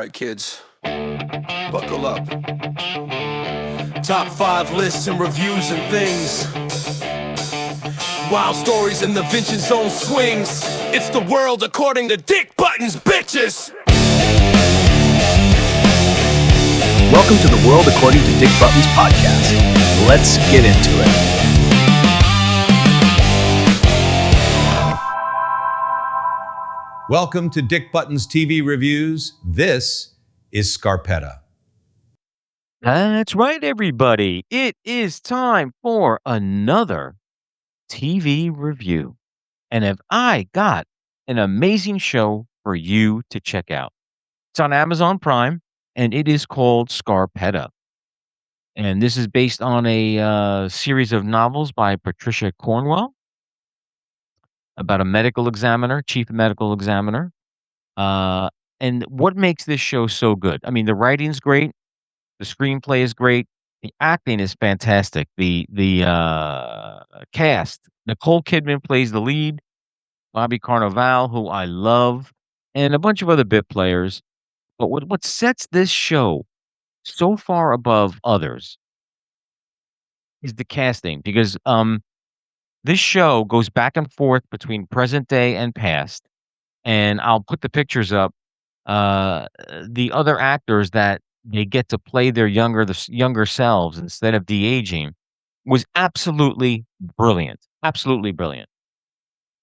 right, kids, buckle up. Top 5 lists and reviews and things. Wild stories in the Vincenzone swings. It's the world according to Dick Buttons, bitches. Welcome to the World According to Dick Buttons podcast. Let's get into it. Welcome to Dick Buttons TV Reviews. This is Scarpetta. That's right, everybody. It is time for another TV review. And have I got an amazing show for you to check out. It's on Amazon Prime, and it is called Scarpetta. And this is based on a series of novels by Patricia Cornwell about a medical examiner, chief medical examiner. And what makes this show so good? I mean, the writing's great. The screenplay is great. The acting is fantastic. The cast. Nicole Kidman plays the lead. Bobby Carnaval, who I love, and a bunch of other bit players. But what sets this show so far above others is the casting, because this show goes back and forth between present day and past. And I'll put the pictures up. The other actors that they get to play their younger selves instead of de-aging was absolutely brilliant. Absolutely brilliant.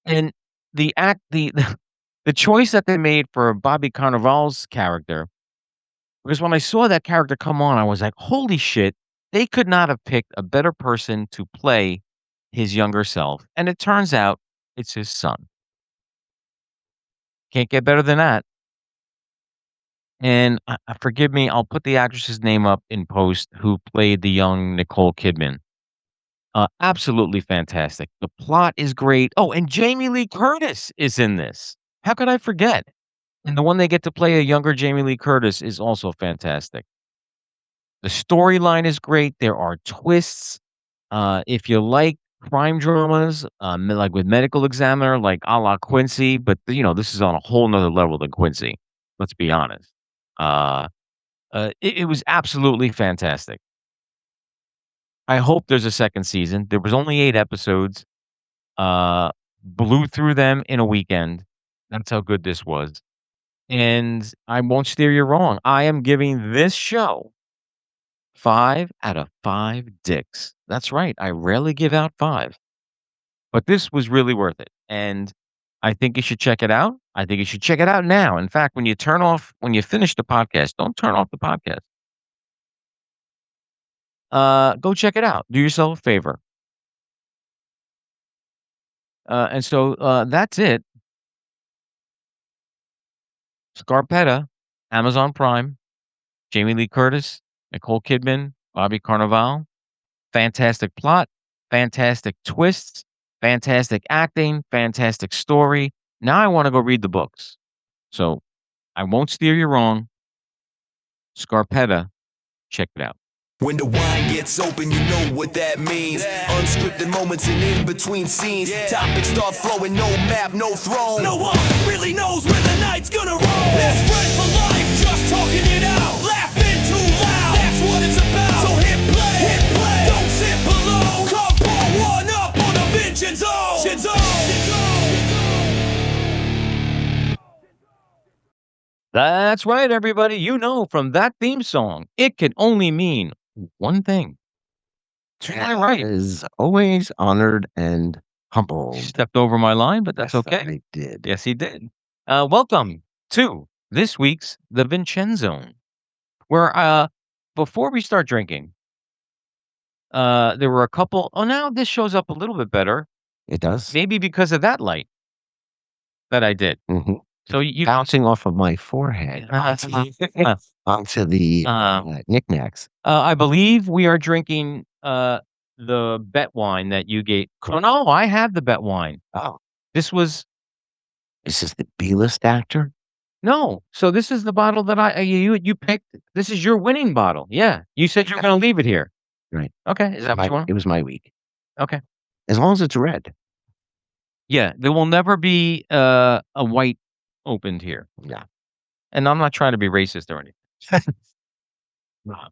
And the the choice that they made for Bobby Carnival's character, because when I saw that character come on, I was like, holy shit, they could not have picked a better person to play his younger self. And it turns out it's his son. Can't get better than that. And forgive me, I'll put the actress's name up in post who played the young Nicole Kidman. Absolutely fantastic. The plot is great. Oh, and Jamie Lee Curtis is in this. How could I forget? And the one they get to play a younger Jamie Lee Curtis is also fantastic. The storyline is great. There are twists. If you like crime dramas, like with Medical Examiner, like a la Quincy, but this is on a whole nother level than Quincy. Let's be honest. It was absolutely fantastic. I hope there's a second season. There was only 8 episodes. Blew through them in a weekend. That's how good this was. And I won't steer you wrong. I am giving this show 5 out of 5 dicks. That's right. I rarely give out 5. But this was really worth it. And I think you should check it out. I think you should check it out now. In fact, when you finish the podcast, don't turn off the podcast. Go check it out. Do yourself a favor. And so that's it. Scarpetta, Amazon Prime, Jamie Lee Curtis, Nicole Kidman, Bobby Carnaval. Fantastic plot, fantastic twists, fantastic acting, fantastic story. Now I want to go read the books. So I won't steer you wrong. Scarpetta, check it out. When the wine gets open, you know what that means. Unscripted moments and in between scenes. Topics start flowing, no map, no throne. No one really knows where the night's gonna roll. Best friends for life, just talking it out. Laughing too loud, that's what it's about. So hit play, don't sit below. Come pour one up on the Vincenzone. That's right, everybody. You know from that theme song, it can only mean one thing. Right. Is always honored and humbled. Stepped over my line, but that's okay. I did. Yes, he did. Welcome to this week's The Vincenzone, where before we start drinking, there were a couple. Oh, now this shows up a little bit better. It does. Maybe because of that light that I did. Mm-hmm. So you bouncing off of my forehead onto the knickknacks. I believe we are drinking the bet wine that you gave. Oh, no, I have the bet wine. Oh, This is the B-list actor. no. So this is the bottle that you picked. This is your winning bottle. Yeah, you said you're going to leave it here. Right. Okay. Is that what you want? It was my week. Okay. As long as it's red. Yeah, there will never be a white opened here. Yeah. And I'm not trying to be racist or anything.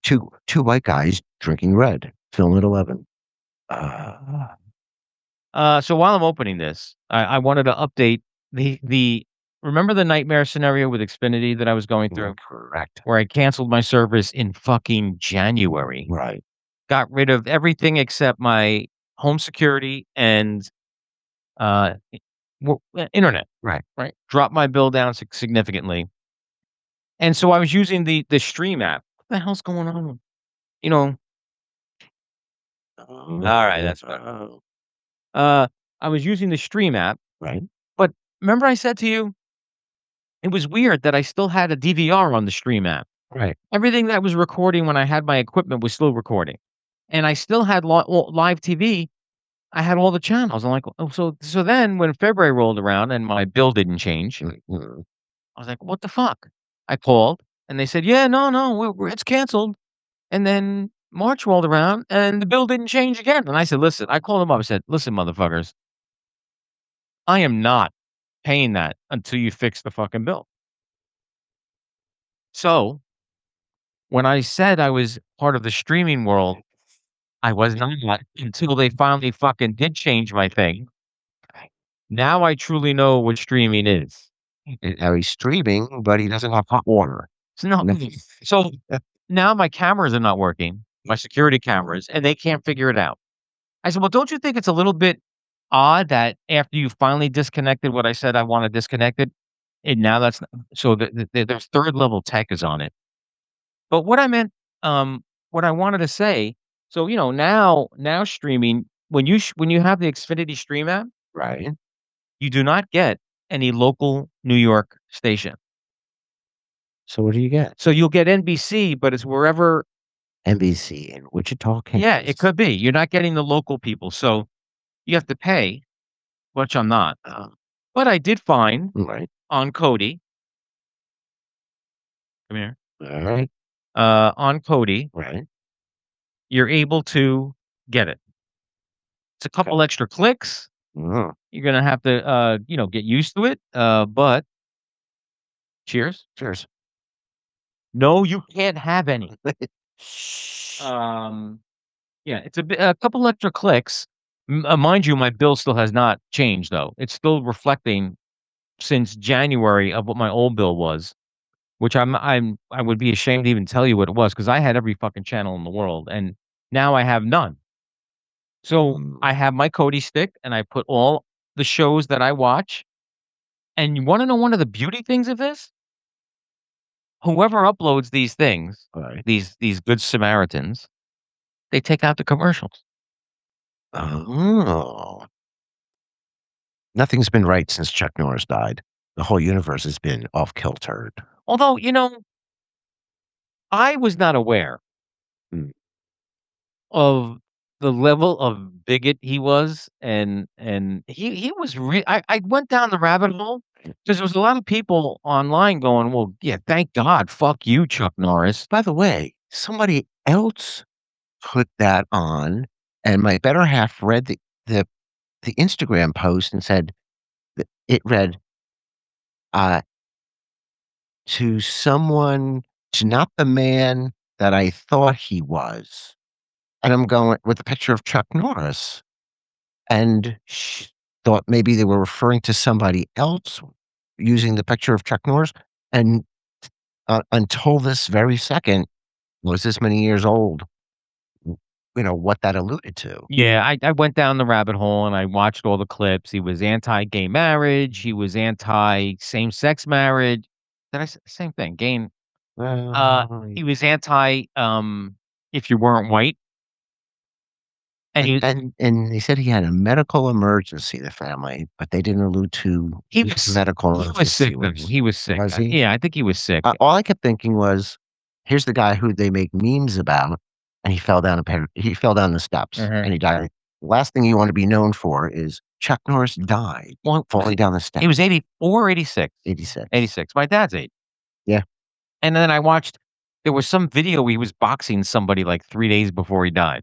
Two white guys drinking red. Film at 11. So while I'm opening this, I wanted to update the remember the nightmare scenario with Xfinity that I was going through, Correct. where I canceled my service in fucking January, Right. got rid of everything except my home security and uh, internet, Right. right? Dropped my bill down significantly, and so I was using the Stream app. What the hell's going on? You know, all right, that's better. I was using the Stream app, Right. but remember I said to you, it was weird that I still had a DVR on the Stream app. Right. Everything that was recording when I had my equipment was still recording, and I still had live TV. I had all the channels. I'm like, oh, so then when February rolled around and my bill didn't change, Mhm. I was like, what the fuck? I called and they said, yeah, no, it's canceled. And then March rolled around and the bill didn't change again. And I said, listen, I called them up. I said, listen, motherfuckers, I am not paying that until you fix the fucking bill. So when I said I was part of the streaming world, I was not until they finally fucking did change my thing. Now I truly know what streaming is. Now he's streaming, but he doesn't have hot water. So no, No. so now my cameras are not working, my security cameras, and they can't figure it out. I said, well, don't you think it's a little bit odd that after you finally disconnected what I said I want to disconnect it, and now that's so there's third level tech is on it. But what I meant, what I wanted to say, so now streaming when you have the Xfinity Stream app, Right. you do not get any local New York station. So what do you get? So you'll get NBC, but it's wherever. NBC in Wichita, Kansas. Yeah, it could be. You're not getting the local people, so you have to pay, which I'm not. But I did find Right. on Cody. Come here. All right. On Cody, Right. you're able to get it. It's a couple extra clicks. Mm. You're gonna have to, get used to it. But cheers. Cheers. No, you can't have any. Shh. Yeah, it's a couple extra clicks. Mind you, my bill still has not changed though. It's still reflecting since January of what my old bill was, which I would be ashamed to even tell you what it was because I had every fucking channel in the world, and now I have none. So I have my Kodi stick, and I put all the shows that I watch. And you want to know one of the beauty things of this? Whoever uploads these things, Right. these good Samaritans, they take out the commercials. Oh. Nothing's been right since Chuck Norris died. The whole universe has been off kiltered. Although, I was not aware Mm. of the level of bigot he was, and he was I went down the rabbit hole because there was a lot of people online going, "Well, yeah, thank God, fuck you, Chuck Norris." By the way, somebody else put that on, and my better half read the Instagram post and said that it read, uh, "To someone to not the man that I thought he was." And I'm going with a picture of Chuck Norris, and sh thought maybe they were referring to somebody else using the picture of Chuck Norris, and, until this very second, was this many years old, what that alluded to. Yeah, I went down the rabbit hole and I watched all the clips. He was anti-gay marriage. He was anti same-sex marriage. Did I say same thing? Gay. Well, He was anti if you weren't white, and and they said he had a medical emergency, the family, but they didn't allude to he which was medical he was emergency sick though. He was sick. Was he? Yeah, I think he was sick. All I kept thinking was, here's the guy who they make memes about, and he fell down the steps, Mhm. and he died. Last thing you want to be known for is Chuck Norris died Well, falling down the steps. he was 84 or 86? 86. 86. My dad's age. Yeah. And then I watched there was some video he was boxing somebody like 3 days before he died.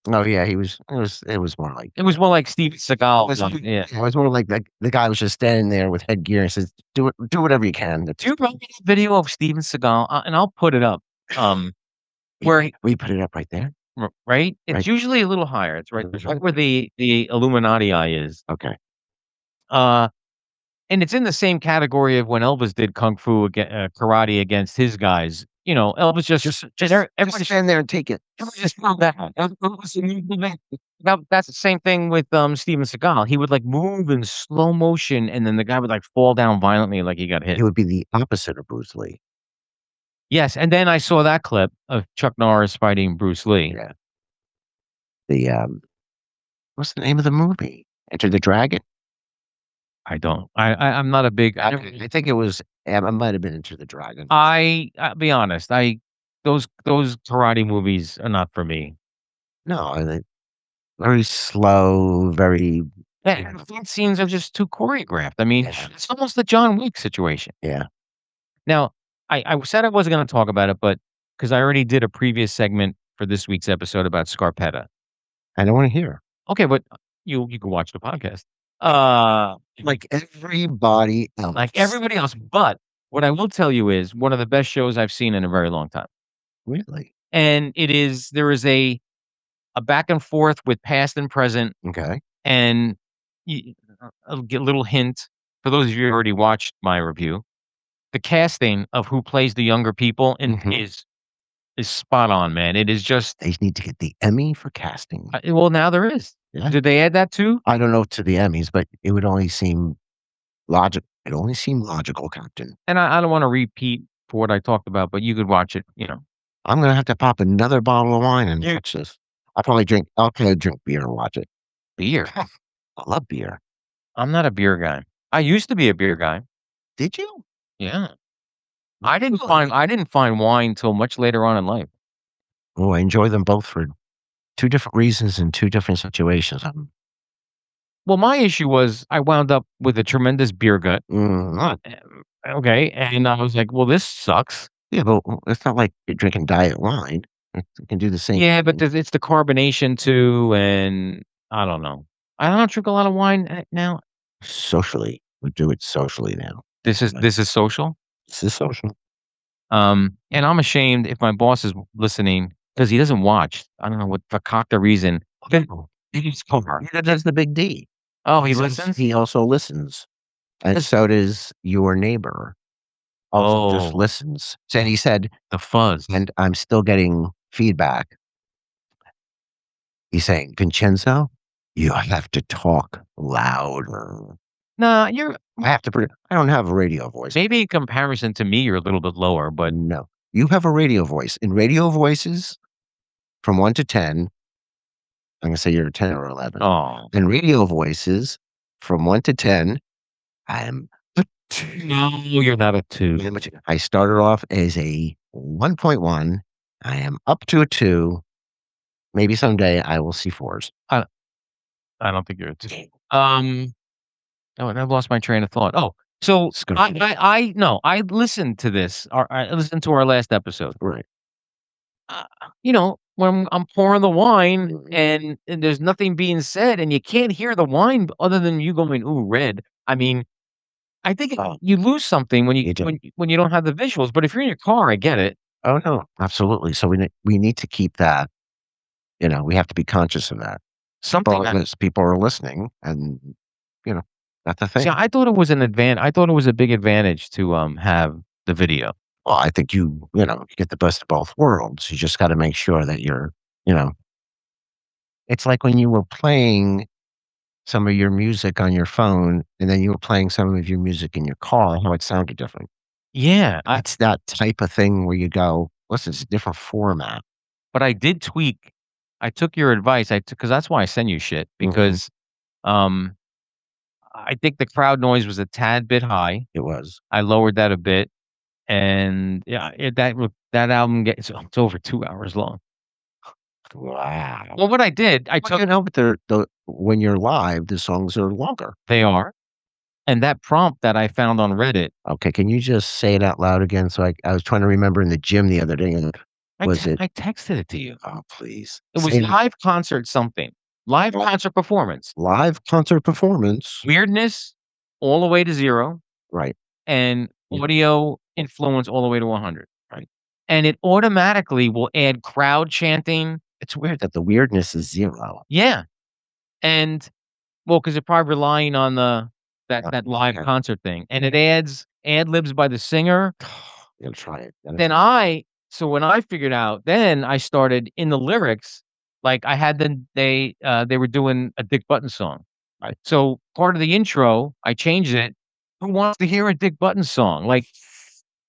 Oh yeah, he was. It was more like. It was more like Steven It Seagal. was, Yeah. it was more like the guy was just standing there with headgear and says, "Do it, do whatever you can." Do you remember the video of Steven Seagal? And I'll put it up. Where We put it up right there. right? It's Right. usually a little higher. It's right where the Illuminati eye is. Okay. Uh, and it's in the same category of when Elvis did kung fu karate against his guys. Elvis just everybody Stand there and take it. everybody just found that. Now that's the same thing with Steven Seagal. He would like move in slow motion, and then the guy would like fall down violently, like he got hit. It would be the opposite of Bruce Lee. Yes, and then I saw that clip of Chuck Norris fighting Bruce Lee. Yeah. The what's the name of the movie? Enter the Dragon. I don't. I'm not a big. I think it was. It might have been Enter the Dragon. I'll be honest. Those karate movies are not for me. No, very slow, very. Yeah, the fight scenes are just too choreographed. I mean, Yeah. it's almost the John Wick situation. Yeah. Now, I said I wasn't going to talk about it, but because I already did a previous segment for this week's episode about Scarpetta. I don't want to hear. Okay, but you can watch the podcast. Like everybody else. Like everybody else. But what I will tell you is one of the best shows I've seen in a very long time. Really? And there is a back and forth with past and present, Okay. and I'll get a little hint for those of you who already watched my review. The casting of who plays the younger people is spot on, man. It is just They need to get the Emmy for casting. well, now there is. Yeah. Did they add that too? I don't know to the Emmys, but it would only seem logic. It only seemed logical, Captain. And I don't want to repeat for what I talked about, but you could watch it. I'm gonna have to pop another bottle of wine and watch this. I'll probably drink beer and watch it. Beer. I love beer. I'm not a beer guy. I used to be a beer guy. Did you? Yeah. I didn't find wine till much later on in life. Oh, I enjoy them both for two different reasons in two different situations. Well, my issue was I wound up with a tremendous beer gut. Okay, and I was like, "Well, this sucks." Yeah, but it's not like you're drinking diet wine. It can do the same. Yeah, but it's the carbonation too, and I don't know. I don't drink a lot of wine now. Socially, we do it socially now. This is social. This is social. And I'm ashamed if my boss is listening because he doesn't watch. I don't know what for cockta reason. He's car. That's the big D. Oh, he listens. He also listens, and so does your neighbor. Also, just Oh, listens. And he said, the fuzz. and I'm still getting feedback. He's saying, Vincenzo, you have to talk louder. Nah, you're I don't have a radio voice. maybe in comparison to me, you're a little bit lower, but No, you have a radio voice. In radio voices, from 1 to 10, I'm going to say you're a 10 or 11. oh In radio voices, from 1 to 10, I'm a 2. no, you're not a two. I started off as a 1.1. I am up to a 2. Maybe someday I will see 4s. I don't think you're a two. Oh, and I've lost my train of thought. Oh, so It's good. I no, I listened to this. I listened to our last episode. Right. When I'm pouring the wine Mhm. and there's nothing being said, and you can't hear the wine other than you going, "Ooh, red." I mean, I think Oh. you lose something when You do. when you don't have the visuals. But if you're in your car, I get it. Oh, no. Absolutely. So we need to keep that, we have to be conscious of that. Something. People are listening and, that's the thing. See, I thought it was I thought it was a big advantage to have the video. Well, I think you get the best of both worlds. You just got to make sure that you know, it's like when you were playing some of your music on your phone and then you were playing some of your music in your car, how it sounded different. Yeah, It's that type of thing where you go, listen, it's a different format. but I did tweak. I took your advice. Because that's why I send you shit because um I think the crowd noise was a tad bit high. It was. I lowered that a bit, and yeah, that album gets it's over 2 hours long. Wow. Well, what I did, I Well, took but when you're live, the songs are longer. they are, and that prompt that I found on Reddit, Okay, can you just say it out loud again? So I was trying to remember in the gym the other day, and Was it? I texted it to you. Oh, please. It was Say live concert something. Live concert performance. live concert performance. Weirdness all the way to 0 Right. and Yeah. audio influence all the way to 100. Right. And it automatically will add crowd chanting. It's weird that the weirdness is 0. Yeah. And well, because 'cause they're probably relying on that live Okay. concert thing, and it adds ad libs by the singer. Gotta try it. Then so when I figured out, then I started in the lyrics, like I had they were doing a Dick Button song. Right. So part of the intro, I changed it. Who wants to hear a Dick Button song? Like,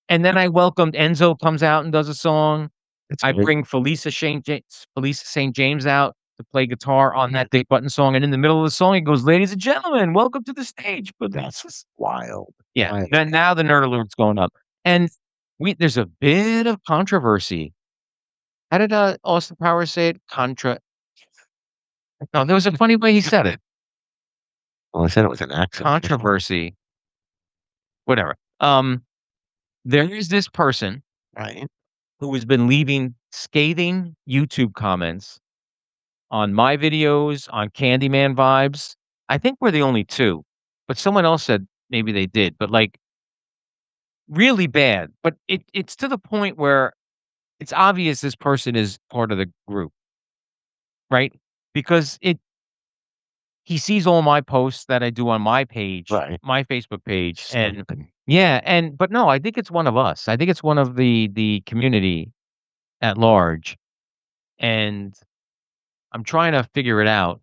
and then I welcomed Enzo comes out and does a song. It's I great. bring Felicia St. James out to play guitar on that Dick Button song, and in the middle of the song, he goes, "Ladies and gentlemen, welcome to the stage." But That's wild. yeah, Wild. then now the nerd alert's going up, and there's a bit of controversy. How did Austin Powers say it? No, there was a funny way he said it. Well, I said it was an accent. Controversy, whatever. There is this person Right. who has been leaving scathing YouTube comments on my videos, on Candyman vibes. I think we're the only 2, but someone else said maybe they did, but, like, really bad. But it's to the point where it's obvious this person is part of the group, right? Because he sees all my posts that I do on my page, Right. my Facebook page, and Something. yeah, but no, I think it's one of us. I think it's one of the community at large, and I'm trying to figure it out,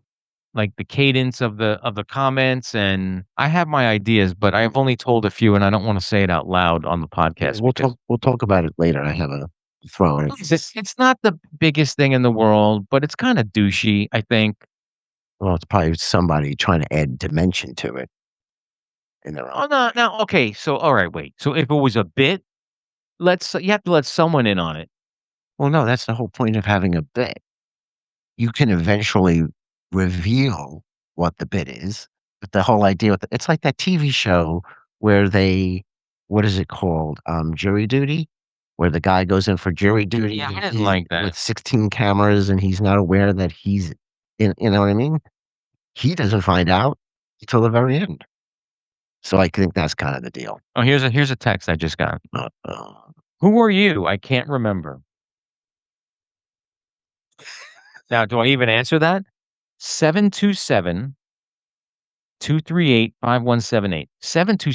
like the cadence of the comments, and I have my ideas, but I've only told a few, and I don't want to say it out loud on the podcast. We'll talk about it later. I have a throw in. It's not the biggest thing in the world, but it's kind of douchey, I think. Well, it's probably somebody trying to add dimension to it in their Oh own. no, no, okay. So all right, wait. So if it was a bit, you have to let someone in on it. Well, no, that's the whole point of having a bit. You can eventually reveal what the bit is, but the whole idea with it's like that TV show where they what is it called? Jury duty, where the guy goes in for jury duty Yeah, I and didn't like that. with 16 cameras and he's not aware that he's in, you know what I mean? He doesn't find out until the very end. So I think that's kind of the deal. Oh, here's a text I just got. Uh, Who are you? I can't remember. Now, do I even answer that? 727-238-5178. 727.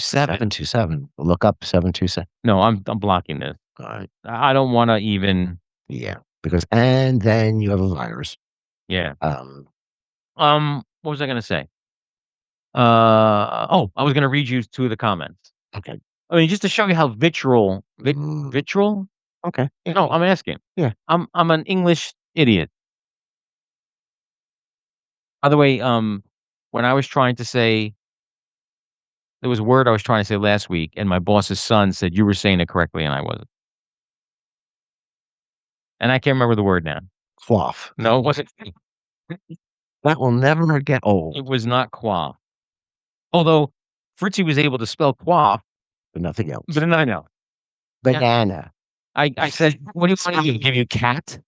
727. Look up 727. No, I'm blocking this. All right. I don't want to even. Yeah. Because and then you have a virus. Yeah. Um, What was I gonna say? I was gonna read you 2 of the comments. okay. I mean, just to show you how Mm, vitriol? okay. Yeah. No, I'm asking. Yeah. I'm an English idiot. By the way, when I was trying to say there was a word I was trying to say last week, and my boss's son said you were saying it correctly, and I wasn't. And I can't remember the word now. Quaff. No, it wasn't. That will never get old, It was not quaff. Although Fritzy was able to spell quaff, but nothing else. but then I know. Banana. I said, "What do you want me to give you, cat?"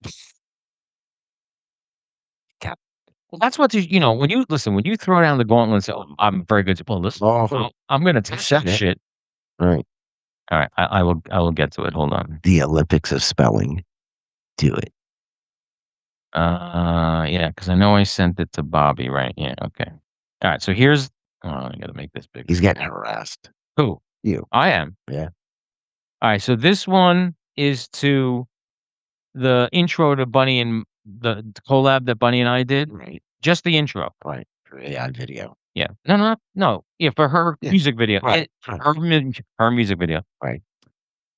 Cat. Well, that's what when you listen, when you throw down the gauntlet and say, "Oh, I'm very good," well, listen, Oh, I'm gonna test said that it. shit. right. All right, I will get to it. Hold on. The Olympics of spelling. Do it. Yeah, because I know I sent it to Bobby, right? Yeah, okay. All right, so here's. Oh, I gotta make this big. He's getting harassed. Who? You. I am. Yeah. All right, so this one is to the intro to Bunny and the collab that Bunny and I did. Right. Just the intro. Right. For AI video. Yeah. No. Yeah, for her Yeah, music video. right, right. Her music video. Right.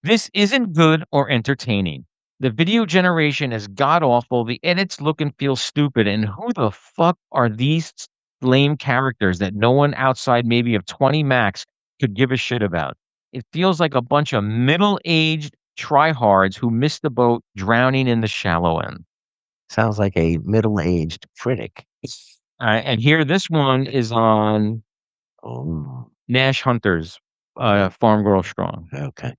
This isn't good or entertaining. The video generation is god awful. The edits look and feel stupid. And who the fuck are these lame characters that no one outside maybe of 20 max could give a shit about? It feels like a bunch of middle-aged tryhards who missed the boat drowning in the shallow end. Sounds like a middle-aged critic. And here, this one is on Oh, Nash Hunter's Farm Girl Strong. okay.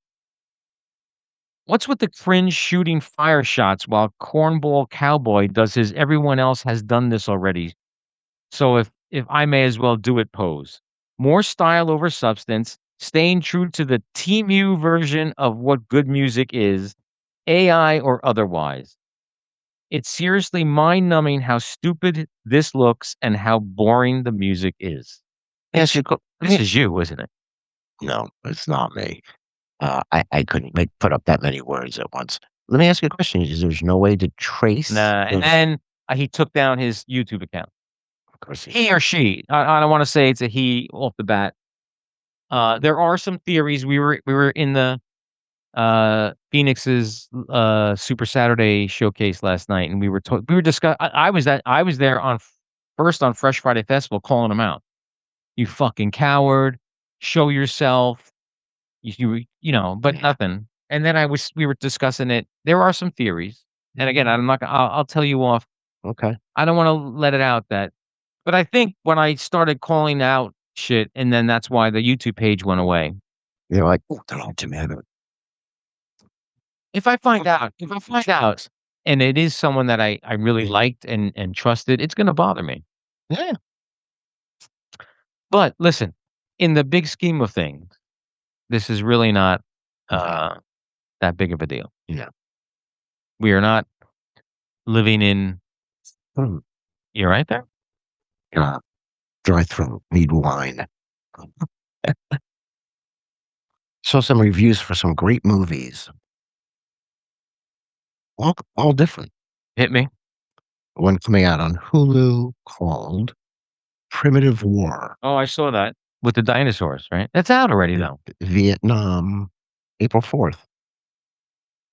What's with the cringe shooting fire shots while Cornball Cowboy does his everyone else has done this already? So if I may as well do it pose. More style over substance, staying true to the TMU version of what good music is, AI or otherwise. It's seriously mind-numbing how stupid this looks and how boring the music is. Yes, This is you, isn't it? no, it's not me. I couldn't put up that many words at once. Let me ask you a question. There's no way to trace Nah, and those? then he took down his YouTube account. Of course He or she. I don't want to say it's a he off the bat. There are some theories. We were in the Phoenix's Super Saturday showcase last night, and we were discuss. I was there on first on Fresh Friday Festival, calling him out. You fucking coward! Show yourself. You know, but nothing. And then we were discussing it. There are some theories, and again, I'm not. I'll tell you off. Okay. I don't want to let it out that, but I think when I started calling out shit, and then that's why the YouTube page went away. You're like, oh, they're on tomato. If I find out, and it is someone that I really liked and trusted, it's gonna bother me. Yeah. But listen, in the big scheme of things, this is really not that big of a deal. Yeah. We are not living in. Hmm. You're right there. Dry throat, need wine. Saw some reviews for some great movies. All different. Hit me. One coming out on Hulu called Primitive War. Oh, I saw that with the dinosaurs. Right, that's out already though. Vietnam, April 4th.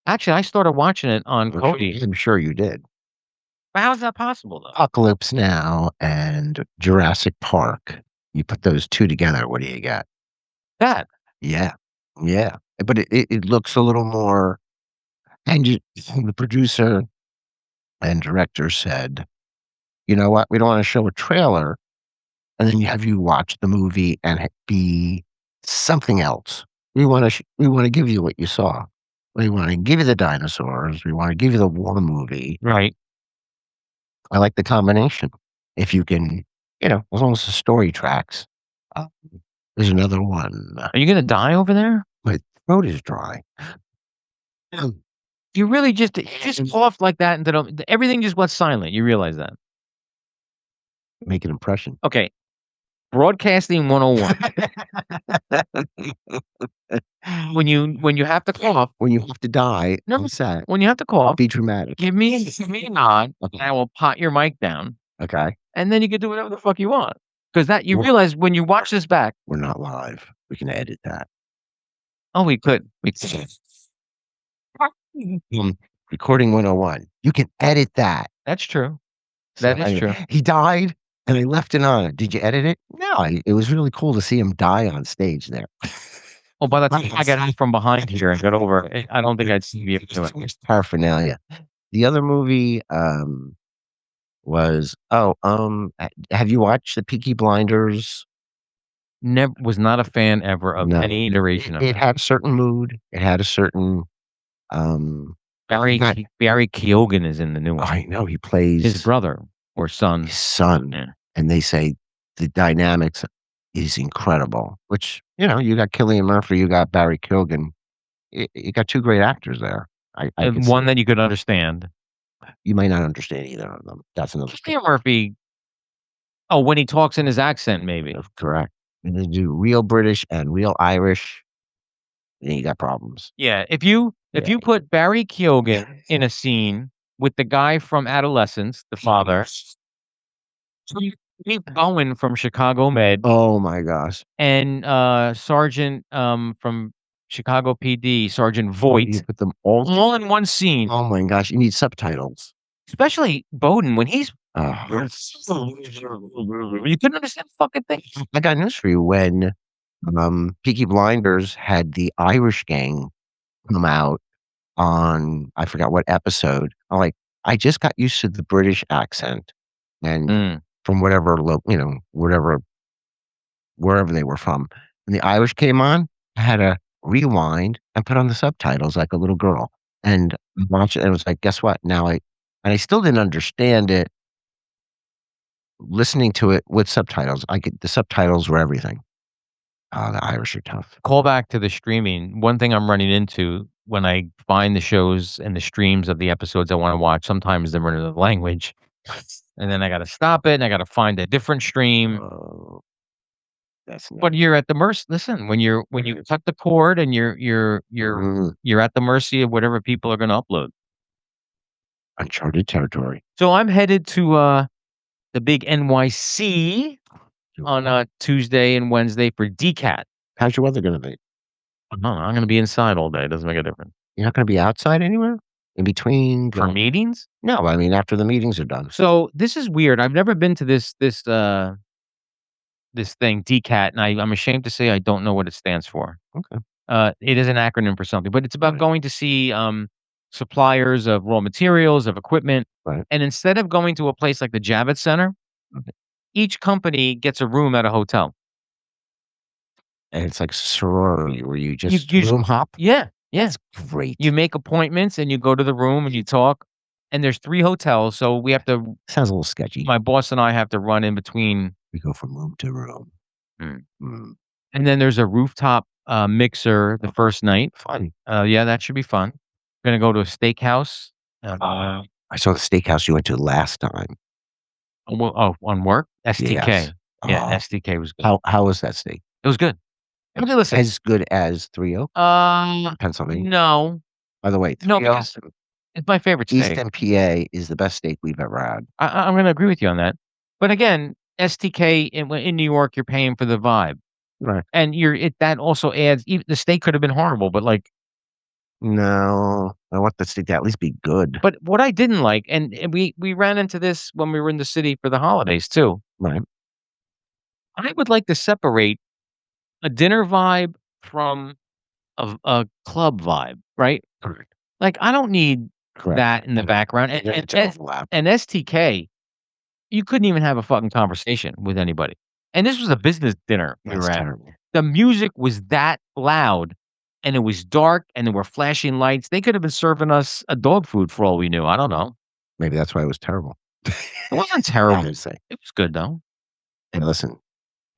Actually, I started watching it on I'm Cody. I'm sure you did. But how's that possible though? Apocalypse Now and Jurassic Park. You put those two together, what do you got? That Yeah. Yeah. But it looks a little more, and the producer and director said, you know what? We don't want to show a trailer and then have you watch the movie and it be something else. We want to give you what you saw. We want to give you the dinosaurs. We want to give you the war movie. right? I like the combination. If you can, as long as the story tracks. Uh, there's another one. Are you gonna die over there? My throat is dry. You really just coughed like that, and then everything just went silent. You realize that? Make an impression. Okay, broadcasting 101. When you have to cough, When you have to die, no, on set, when you have to cough, be dramatic. give me a nod, and I will pot your mic down, Okay. and then you can do whatever the fuck you want. Because that you Well- realize when you watch this back, We're not live. We can edit that. oh, we could. We could. Recording 101. You can edit that. That's true. So That is anyway, true. He died and I left it on. Did you edit it? No. It was really cool to see him die on stage there. Oh, by the time I got out from behind here and got over, I don't think I'd be able to do it. Paraphernalia. The other movie was have you watched the Peaky Blinders? Never was not a fan ever of No. any iteration of It it. had a certain mood. It had a certain Barry not- Barry Keoghan is in the new one. I know he plays His brother or son. his son. Yeah. And they say the dynamics is incredible. Which, you got Cillian Murphy, you got Barry Keoghan. You got two great actors there. I And could one see. that you could understand. You might not understand either of them. That's another Cillian Murphy. Oh, when he talks in his accent, maybe. correct. And they do real British and real Irish. Then you got problems. Yeah. If you Yeah. put Barry Keoghan in a scene with the guy from Adolescence, the father, Steve Bowen from Chicago Med, Oh my gosh. and Sergeant from Chicago PD, Sergeant Voight, You put them all. all in one scene. Oh my gosh. You need subtitles. Especially Bowden when he's Oh. you couldn't understand the fucking thing. I got news for you. When Peaky Blinders had the Irish gang come out on, I forgot what episode, I'm like, I just got used to the British accent and Mm. from whatever, wherever they were from. And the Irish came on, I had to rewind, and put on the subtitles like a little girl, and watch it. And it was like, guess what? I still didn't understand it. Listening to it with subtitles, the subtitles were everything. Oh, the Irish are tough. Call back to the streaming. One thing I'm running into when I find the shows and the streams of the episodes I wanna watch, sometimes they're in another language, and then I gotta stop it, and I gotta find a different stream. Oh, that's not But you're at the mercy. Listen, when you cut the cord and you're at the mercy of whatever people are gonna upload. uncharted territory. So I'm headed to, the big NYC on, Tuesday and Wednesday for DCAT. How's your weather gonna be? I don't know, I'm gonna be inside all day, it doesn't make a difference. You're not gonna be outside anywhere? In between For meetings? No, I mean, after the meetings are done. So, this is weird, I've never been to this thing, DCAT, and I'm ashamed to say I don't know what it stands for. Okay. It is an acronym for something, but it's about Right. going to see, suppliers of raw materials, of equipment, Right. and instead of going to a place like the Javits Center, Okay. each company gets a room at a hotel. And it's like sorority where you You just you room hop? Yeah, yeah. That's great. You make appointments and you go to the room and you talk, and there's 3 hotels, so we have to Sounds a little sketchy. my boss and I have to run in between. We go from room to room. Mm. Mm, And then there's a rooftop, mixer the first night. fun. Yeah, that should be fun. Gonna go to a steakhouse. I saw the steakhouse you went to last time. On work? STK. Yes. Yeah, Oh, STK was good. how was that steak? It was good. Okay, listen. As good as 3 Oak, Pennsylvania? No. By the way, No, 3 Oak, because it's my favorite steak. East PA is the best steak we've ever had. I'm gonna agree with you on that. But again, STK in New York, you're paying for the vibe, Right. and that also adds. The steak could have been horrible, but like, No, I want the steak to at least be good. but what I didn't like, and we ran into this when we were in the city for the holidays too. Right. I would like to separate a dinner vibe from a club vibe, right? Correct. Like, I don't need Correct. that in the background. Yeah, it's overlap. And STK, you couldn't even have a fucking conversation with anybody. And this was a business dinner we That's were at. terrible. The music was that loud, and it was dark, and there were flashing lights. They could have been serving us a dog food for all we knew. I don't know. Maybe that's why it was terrible. It wasn't terrible. I'd say. It was good though. And listen,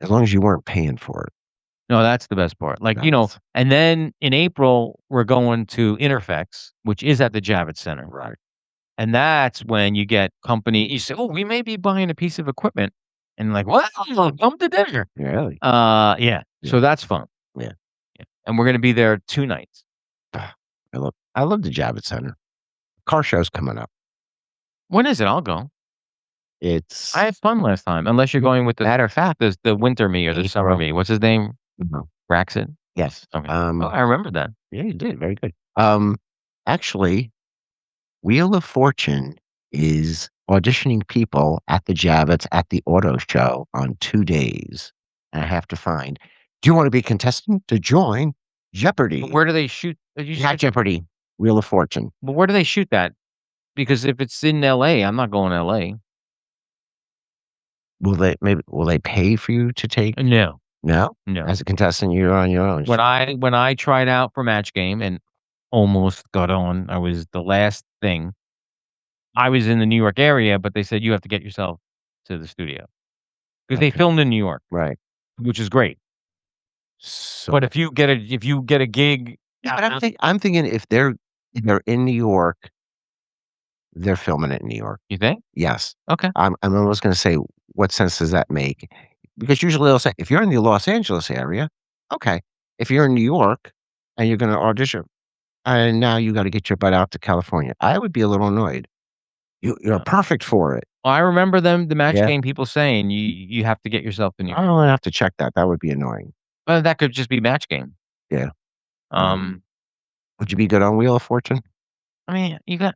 as long as you weren't paying for it. No, that's the best part. Like, That's and then in April, we're going to Interfex, which is at the Javits Center. right. And that's when you get company. You say, "Oh, we may be buying a piece of equipment," and like, "What? Come to dinner." Really? Yeah. Yeah. So that's fun. Yeah. Yeah. And we're gonna be there 2 nights. I love the Javits Center. Car show's coming up. When is it? I'll go. It's I had fun last time, unless you're going with matter of fact. the winter me or the summer April. me. What's his name? No. Raxit? Yes. Okay. Oh, I remember that. Yeah, you did. Very good. Actually, Wheel of Fortune is auditioning people at the Javits at the auto show on 2 days. And I have to find, do you want to be a contestant to join Jeopardy? But where do they shoot? You Not said, Jeopardy. Wheel of Fortune. but where do they shoot that? Because if it's in LA, I'm not going to LA. Will they pay for you to take? No. No? No. As a contestant, you're on your own. When I tried out for Match Game and almost got on, I was the last thing. I was in the New York area, but they said you have to get yourself to the studio because they Okay. filmed in New York, Right. which is great. So, But if you get a gig, yeah, but I'm thinking if they're in New York, they're filming it in New York. you think? Yes. Okay. I'm almost gonna say, what sense does that make? Because usually they'll say, if you're in the Los Angeles area, okay. If you're in New York and you're gonna audition, and now you gotta get your butt out to California, I would be a little annoyed. You're perfect for it. I remember the Match Yeah. Game people saying you have to get yourself to New I York. don't have to check that. That would be annoying. Well, that could just be Match Game. Yeah. Um, Would you be good on Wheel of Fortune? I mean,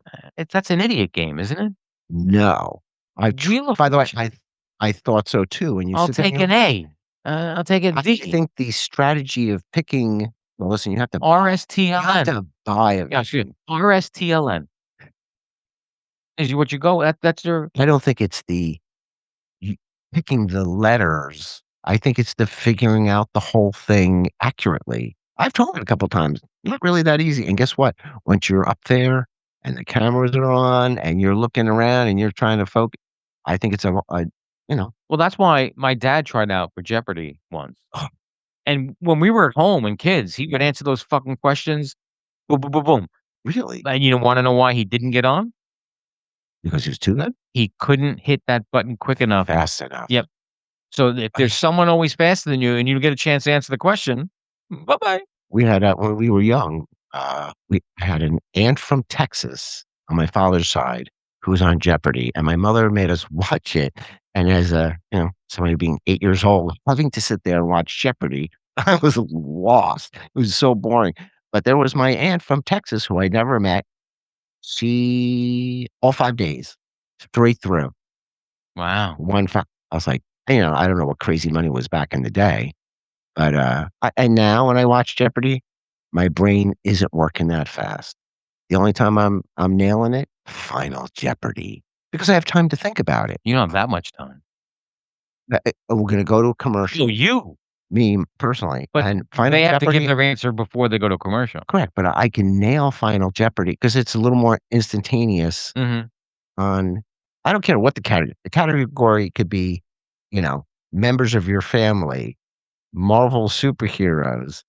that's an idiot game, isn't it? No. Wheel of By the way, Fortune. I thought so too. When you I'll sit there take and an A. I'll take a I D. think the strategy of picking, well, listen, you have to RSTLN. buy it. Yeah, excuse me. RSTLN. Is what you go. That's your. I don't think it's picking the letters. I think it's the figuring out the whole thing accurately. I've tried it a couple times. Not really that easy. And guess what? Once you're up there and the cameras are on and you're looking around and you're trying to focus, I think it's a you know, Well, that's why my dad tried out for Jeopardy once. And when we were at home and kids, he would answer those fucking questions. Boom, boom, boom, boom. really, And you wanna know why he didn't get on? because he was too good, He couldn't hit that button quick enough. fast enough. Yep. So if there's someone always faster than you and you get a chance to answer the question, bye-bye. We had when we were young, we had an aunt from Texas on my father's side who was on Jeopardy, and my mother made us watch it. And as a somebody being 8 years old, having to sit there and watch Jeopardy, I was lost. It was so boring. But there was my aunt from Texas who I never met. She all 5 days straight through Wow. I was like, I don't know what crazy money was back in the day, but, and now when I watch Jeopardy, my brain isn't working that fast. The only time I'm nailing it, Final Jeopardy, because I have time to think about it. You don't have that much time. We're gonna go to a commercial, You. me personally, But and Final they have to give Jeopardy their answer before they go to commercial. correct, but I can nail Final Jeopardy because it's a little more instantaneous Mhm. on I don't care what the category could be, you know, members of your family, Marvel superheroes,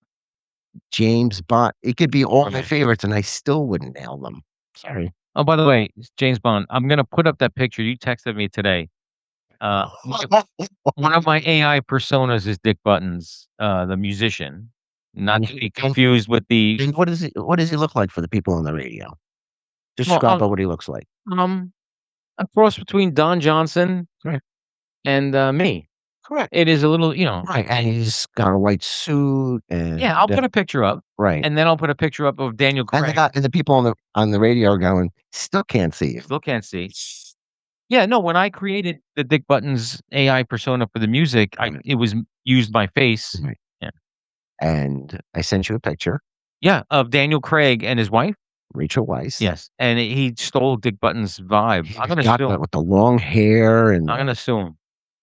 James Bond. It could be all my Right. favorites, and I still wouldn't nail them. Sorry. Oh, by the way, James Bond, I'm gonna put up that picture you texted me today. One of my AI personas is Dick Buttons, the musician, not to be confused with the And what does he look like for the people on the radio? Just well, describe what he looks like. um, a cross between Don Johnson Correct. and, me. Correct. It is a little, Right, and he's got a white suit and yeah, I'll put a picture up, right. and then I'll put a picture up of Daniel Craig. And the people on the radio are going, "Still can't see you." Still can't see. Yeah, no, when I created the Dick Buttons AI persona for the music, Right. it was used my face. Right. Yeah. And I sent you a picture, Yeah, of Daniel Craig and his wife. Rachel Weisz. Yes, and he stole Dick Buttons' vibe. I'm gonna Got sue that him. with the long hair and I'm gonna sue him.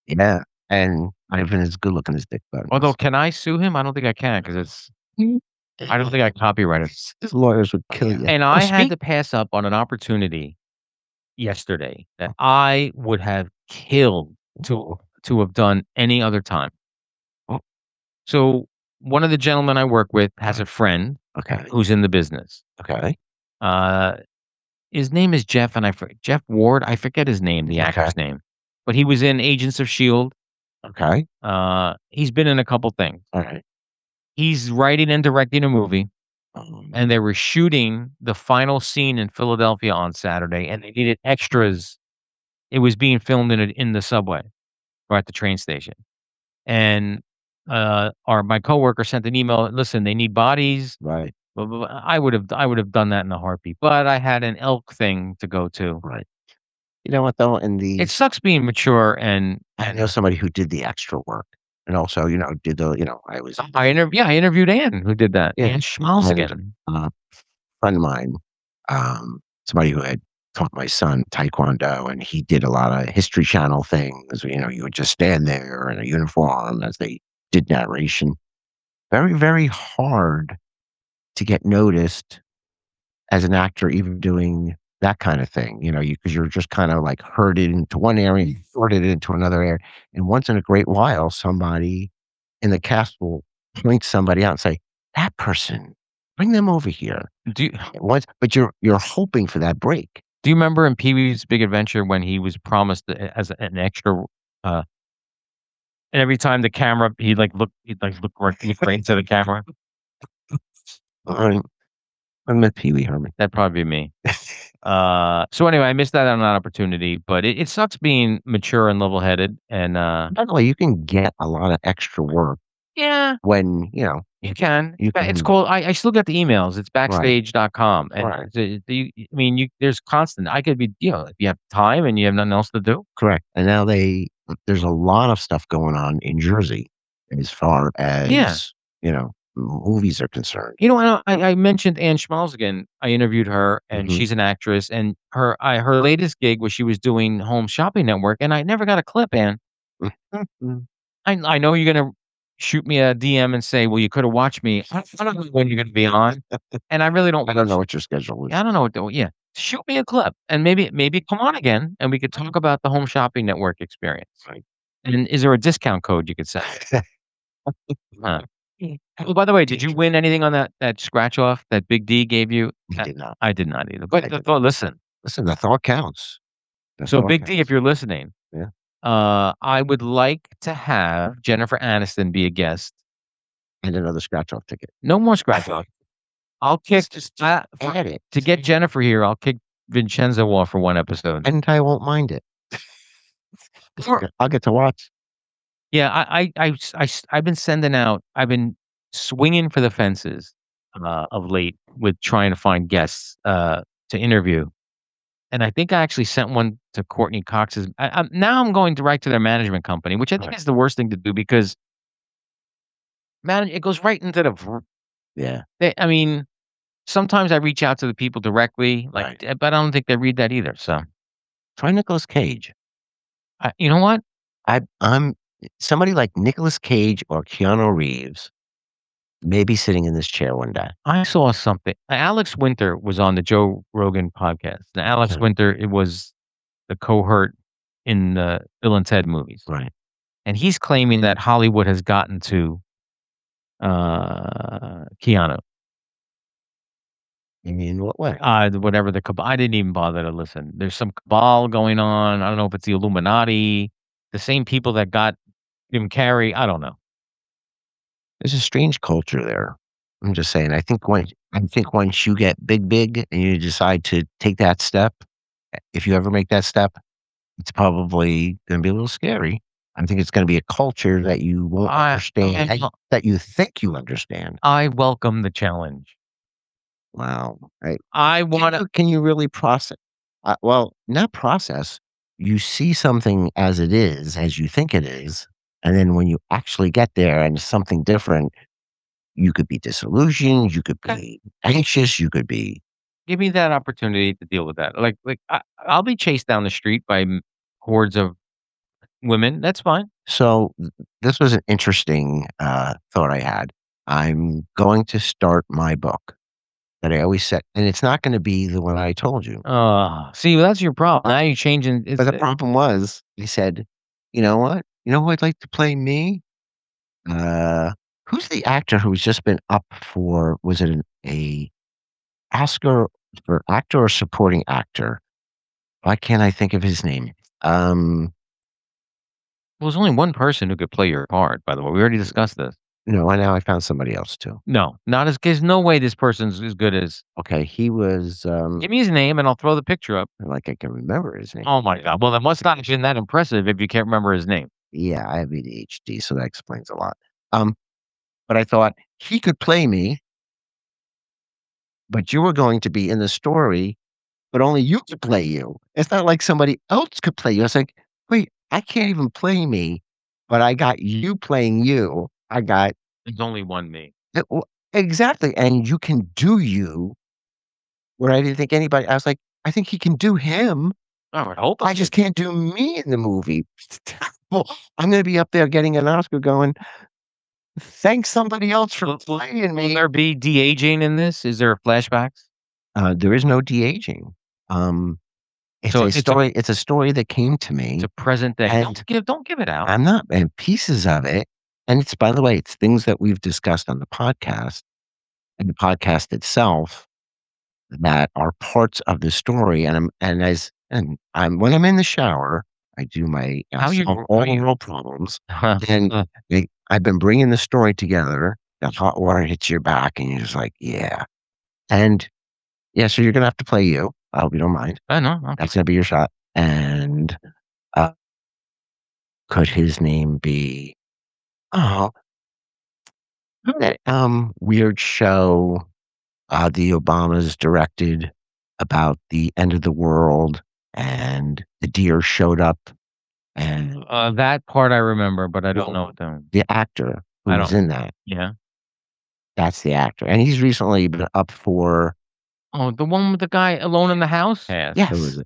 yeah, and not even as good looking as Dick Although, Buttons. can I sue him? I don't think I can because I don't think I copyrighted it. His lawyers would kill you. And Oh, I had to pass up on an opportunity yesterday that I would have killed to have done any other time. Oh, So, one of the gentlemen I work with has a friend okay, who's in the business. okay, Uh, his name is Jeff, and Jeff Ward. I forget his name, the okay, actor's name, but he was in Agents of Shield. okay, He's been in a couple things. alright. He's writing and directing a movie, and they were shooting the final scene in Philadelphia on Saturday, and they needed extras. It was being filmed in the subway or at the train station, and my coworker sent an email. Listen, they need bodies. Right, Blah, blah, blah. I would have done that in a heartbeat, but I had an elk thing to go to. right. You know what, though? It sucks being mature I know somebody who did the extra work and also, did the I was I interviewed Ann who did that. yeah, Ann Schmalzigen. friend of mine, somebody who had taught my son taekwondo, and he did a lot of History Channel things. You would just stand there in a uniform as they did narration. Very, very hard to get noticed as an actor, even doing that kind of thing. Because you're just kind of like herded into one area, sorted into another area, and once in a great while, somebody in the cast will point somebody out and say, "That person, bring them over here." Do you Once, but you're hoping for that break. do you remember in Pee-wee's Big Adventure when he was promised as an extra, uh, and every time the camera he'd look right into the camera? I'm I'm a Pee Wee Herman. That'd probably be me. So anyway, I missed out on that opportunity, but it sucks being mature and level-headed and, By the way, you can get a lot of extra work yeah, when, you can. you Yeah, it's can called I still get the emails. It's right, backstage.com, and right, I mean, there's constant I could be if you have time and you have nothing else to do. correct. And now there's a lot of stuff going on in Jersey as far Yeah. as, movies are concerned. I mentioned Ann Schmalzigen. I interviewed her, and Mhm. she's an actress, and her latest gig was she was doing Home Shopping Network, and I never got a clip, Ann. Mhm. I know you're gonna shoot me a DM and say, "Well, you could have watched me." I don't know when you're going to be on, and I really don't. I don't know what your schedule is. I don't know what. Yeah, shoot me a clip, and maybe come on again, and we could talk about the home shopping network experience. Right. And is there a discount code you could say? Huh. Oh, by the way, did you win anything on that scratch off that Big D gave you? I did not. I did not either. But I did listen. Listen, the thought counts. The So thought Big D, if counts. you're listening, Yeah. I would like to have Jennifer Aniston be a guest. And another scratch off ticket. No more scratch off. I'll kick Add it. to get Jennifer here. I'll kick Vincenzo off for one episode. And I won't mind it. Sure. I'll get to watch. Yeah, I've been sending out. I've been swinging for the fences of late with trying to find guests to interview, and I think I actually sent one to Courtney Cox's. Now I'm going direct to their management company, which I think Right. is the worst thing to do because it goes right into the. Yeah. I mean, sometimes I reach out to the people directly, like, Right. but I don't think they read that either. So, Try Nicolas Cage. you know what? I'm somebody like Nicolas Cage or Keanu Reeves may be sitting in this chair one day. I saw something. Alex Winter was on the Joe Rogan podcast. Now, Alex Mhm. Winter, it was the cohort in the Bill and Ted movies, Right. and he's claiming that Hollywood has gotten to Keanu. You mean what way? Whatever the cabal. I didn't even bother to listen. There's some cabal going on. I don't know if it's the Illuminati, the same people that got Jim Carrey. I don't know. There's a strange culture there. I'm just saying. I think once you get big and you decide to take that step, if you ever make that step, it's probably gonna be a little scary. I think it's gonna be a culture that you won't understand, that you think you understand. I welcome the challenge. Wow. Right. I want to. Can you really process? Well, not process. You see something as it is, as you think it is, and then when you actually get there and it's something different, you could be disillusioned, you could be anxious, you could be. Give me that opportunity to deal with that. I'll be chased down the street by hordes of women. That's fine. So this was an interesting thought I had. I'm going to start my book that I always said, and it's not going to be the one I told you. See, that's your problem. Now you're changing. But the problem was, he said, "You know what? You know who I'd like to play me? Who's the actor who's just been up for? Was it a Oscar for actor or supporting actor? Why can't I think of his name? Well, there's only one person who could play your part. By the way, we already discussed this. No, I now I found somebody else too. No, not as. There's no way this person's as good as. Okay, he was Give me his name and I'll throw the picture up. like I can remember his name. Oh my god! Well, that must not have been that impressive if you can't remember his name. Yeah, I have ADHD, so that explains a lot. But I thought he could play me, but you were going to be in the story, but only you could play you. It's not like somebody else could play you. I was like, wait, I can't even play me, but I got you playing you. I got There's only one me. exactly, and you can do you. Where I didn't think anybody. I was like, I think he can do him. I would hope. I just can't do me in the movie. It's terrible. I'm going to be up there getting an Oscar going. Thanks somebody else for playing Will me. there be de-aging in this? Is there flashbacks? There is no de-aging. It's So a it's a- story. It's a story that came to me. To present day. And Don't give it out. I'm not, and pieces of it. And it's, by the way, it's things that we've discussed on the podcast and the podcast itself that are parts of the story. And when I'm in the shower, I do my solve all the world problems. And I've been bringing the story together. That hot water hits your back, and you're just like, yeah. And yeah, so you're gonna have to play you. I hope you don't mind. I know. That's gonna be your shot. And could his name be? Oh, that weird show the Obamas directed about the end of the world, and the deer showed up, and That part I remember, but I don't know them. the actor who I was don't- in that. Yeah. That's the actor, and he's recently been up for. Oh, the one with the guy alone in the house? Yes.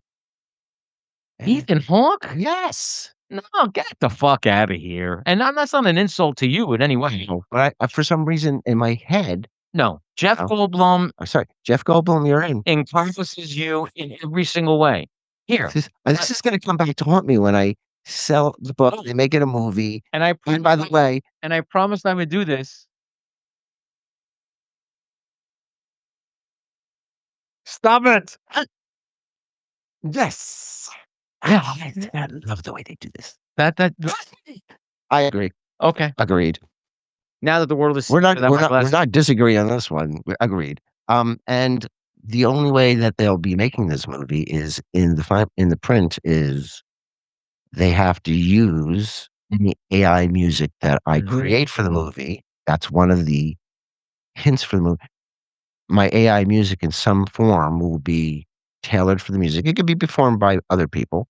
Ethan Hawke? Yes. No, get the fuck out of here. And that's not an insult to you in any way. No, but for some reason in my head, No, Jeff Oh. Goldblum I'm sorry, Jeff Goldblum, you're in. encompasses you in every single way. Here, This is gonna come back to haunt me when I sell the book, they make it a movie. and I And by the way, and I promised I would do this. Stop it. yes. I love the way they do this. That I agree. okay. Agreed. Now that the world is We're not that we're my not we're glass- not disagreeing on this one. We agreed. And the only way that they'll be making this movie is in the print is they have to use any AI music that I Mhm. create for the movie. That's one of the hints for the movie. My AI music in some form will be tailored for the music. It could be performed by other people,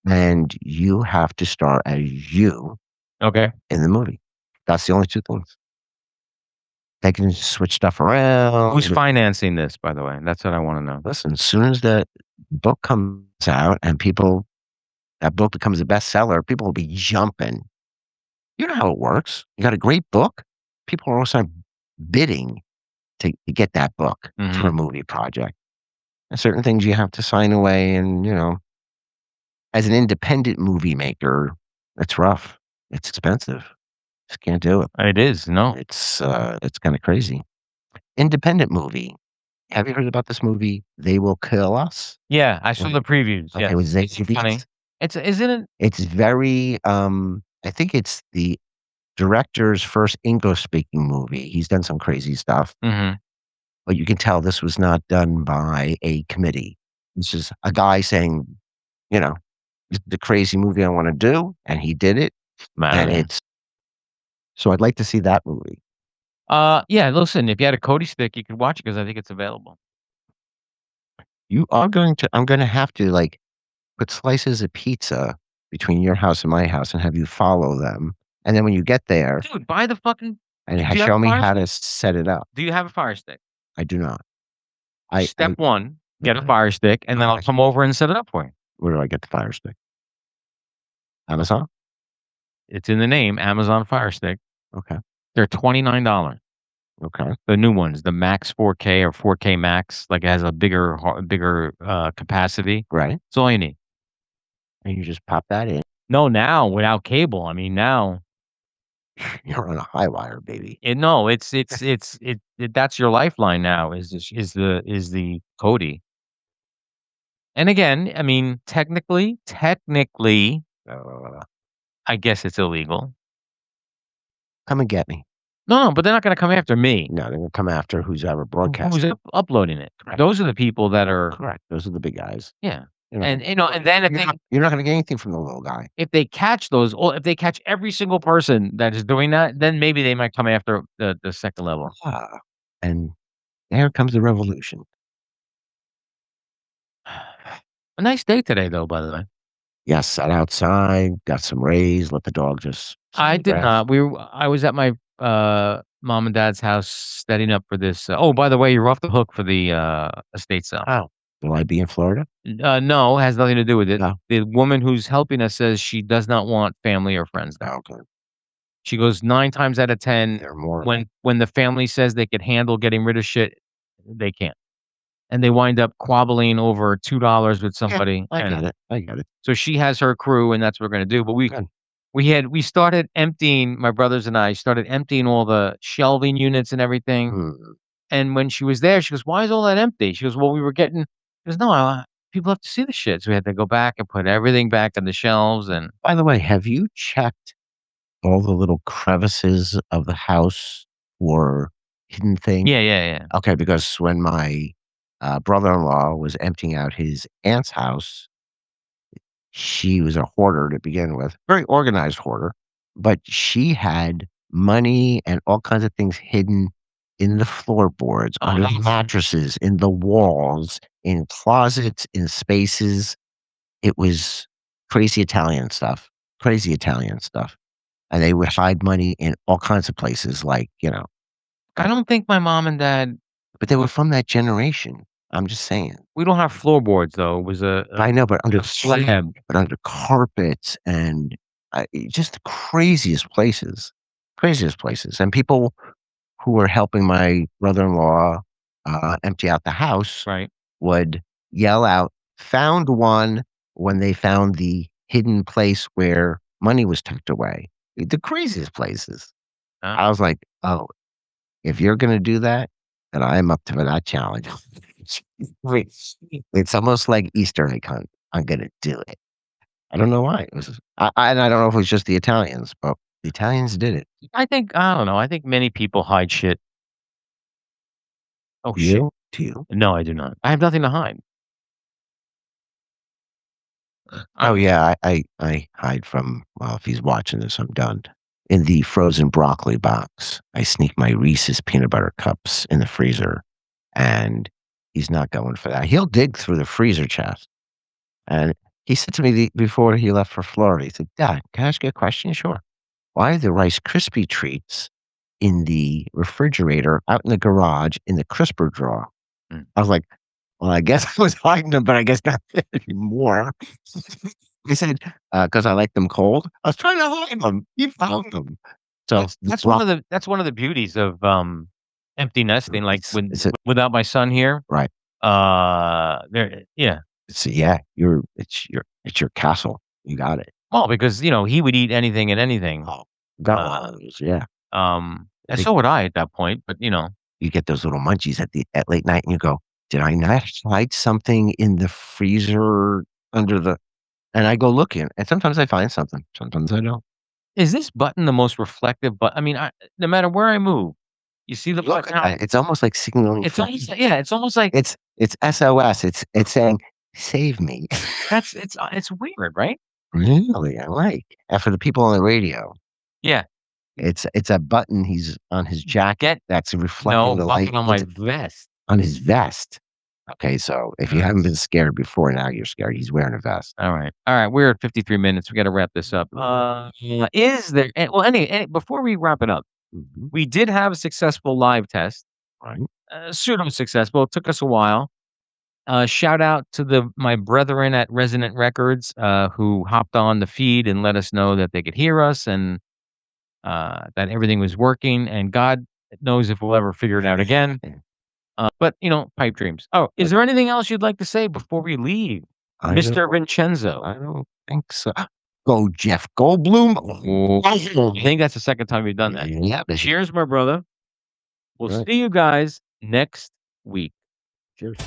and you have to star as you Okay. in the movie. That's the only two things. They can switch stuff around. Who's financing this, by the way? That's what I want to know. Listen, as soon as the book comes out and that book becomes a bestseller, people will be jumping. You know how it works. You got a great book, people are also bidding to get that book for a movie project. And certain things you have to sign away, and as an independent movie maker, it's rough. It's expensive. Just can't do it. It is. No. It's kind of crazy. Independent movie. Have you heard about this movie? They Will Kill Us. Yeah, I saw the previews. Okay, Yes. with It's Zazie funny. Beetz. Isn't it? It's very. I think it's the director's first English speaking movie. He's done some crazy stuff, Mhm. but you can tell this was not done by a committee. This is a guy saying, "This is the crazy movie I want to do," and he did it. And Man. it's so I'd like to see that movie. Yeah, listen, if you had a Cody stick, you could watch it because I think it's available. I'm going to have to like put slices of pizza between your house and my house and have you follow them. And then when you get there Dude, buy the fucking and do you have show a me fire how to stick? set it up. Do you have a fire stick? I do not. I Step 1, get a Okay. fire stick, and then I'll come over and set it up for you. Where do I get the fire stick? Amazon? It's in the name, Amazon Fire Stick. Okay. They're $29. Okay. The new ones, the Max 4K or 4K Max, like it has a bigger capacity. Right. That's all you need. And you just pop that in. No, now without cable. I mean, now You're on a high wire, baby. no, it's that's your lifeline now is the Kodi. And again, I mean, technically, I guess it's illegal. Come and get me. No, but they're not going to come after me. No, they're going to come after who's ever broadcast. Who's uploading it? Correct. Those are the people that are Correct. Those are the big guys. yeah. You know, And and then you're not going to get anything from the little guy. if they catch those, or if they catch every single person that is doing that, then maybe they might come after the second level. And there comes the revolution. A nice day today, though. By the way, Yes, sat outside, got some rays, let the dog just. I did not. I was at my mom and dad's house setting up for this. Oh, by the way, you're off the hook for the estate sale. Oh, will I be in Florida? No, it has nothing to do with it. No. The woman who's helping us says she does not want family or friends there. Okay. She goes 9 times out of 10 They're more. when the family says they could handle getting rid of shit, they can't. And they wind up quabbling over $2 with somebody. I and get it. I get it. So she has her crew, and that's what we're gonna do. But Good. we started emptying, my brothers and I started emptying all the shelving units and everything. Hmm. And when she was there, she goes, "Why is all that empty?" She goes, "Well, we were getting." She goes, "No, people have to see the shit." So we had to go back and put everything back on the shelves. And By the way, have you checked all the little crevices of the house or hidden things? yeah. Okay, because when my brother-in-law was emptying out his aunt's house, she was a hoarder to begin with, very organized hoarder, but she had money and all kinds of things hidden in the floorboards, Oh, under the nice. mattresses, in the walls, in closets, in spaces. It was crazy Italian stuff, crazy Italian stuff. And they would hide money in all kinds of places, like, I don't think my mom and dad. but they were from that generation. I'm just saying. We don't have floorboards though. It was a I know, but under slab. carpets and just the craziest places, and people who were helping my brother-in-law empty out the house Right. would yell out, "Found one," when they found the hidden place where money was tucked away. The craziest places. I was like, "Oh, if you're gonna do that, then I'm up to that challenge." Wait, it's almost like Easter egg hunt. I'm gonna do it. I don't know why. It was and I don't know if it was just the Italians, but the Italians did it. I don't know. I think many people hide shit. Oh, Do shit. you? Do you? No, I do not. I have nothing to hide. Oh, yeah, I hide from well, if he's watching this, I'm done. In the frozen broccoli box, I sneak my Reese's peanut butter cups in the freezer, and he's not going for that. He'll dig through the freezer chest, and he said to me before he left for Florida, he said, "Dad, can I ask you a question?" "Sure." "Why are the Rice Krispie treats in the refrigerator out in the garage in the crisper drawer?" Mm. I was like, "Well, I guess I was hiding them, but I guess not anymore." He said, "'Cause I like them cold." I was trying to hide them. He found them. So, That's one of the beauties of empty nesting. Like it's a without my son here, right. there, yeah. Yeah, it's your castle. You got it. Well, because he would eat anything and anything. Oh, got one Uh, of those, yeah. and They so would I at that point. But you get those little munchies at late night, and you go, "Did I not hide something in the freezer under the" and I go looking, and sometimes I find something, sometimes I don't. is this button the most reflective? But I mean, no matter where I move, you see the Look button. at that. It's almost like signaling It's for almost yeah. It's almost like it's SOS. It's saying, "Save me." it's weird, right? Really? I like. And for the people on the radio, Yeah. it's a button he's on his jacket that's reflecting No the light button on my vest. on his vest. Okay, so if you Alright. haven't been scared before, now you're scared. He's wearing a vest. All right. All right. We're at 53 minutes. We got to wrap this up. Is there, well, before we wrap it up, Mhm. we did have a successful live test, Right. pseudo successful. It took us a while. Shout out to my brethren at Resonant Records, who hopped on the feed and let us know that they could hear us and that everything was working. And God knows if we'll ever figure it out again. Yeah. But pipe dreams. Oh, is there anything else you'd like to say before we leave, I Mr. don't Vincenzo? I don't think so. Go Jeff Goldblum. I think that's the second time we've done that. Yeah, Cheers, my brother. We'll Right. see you guys next week. Cheers.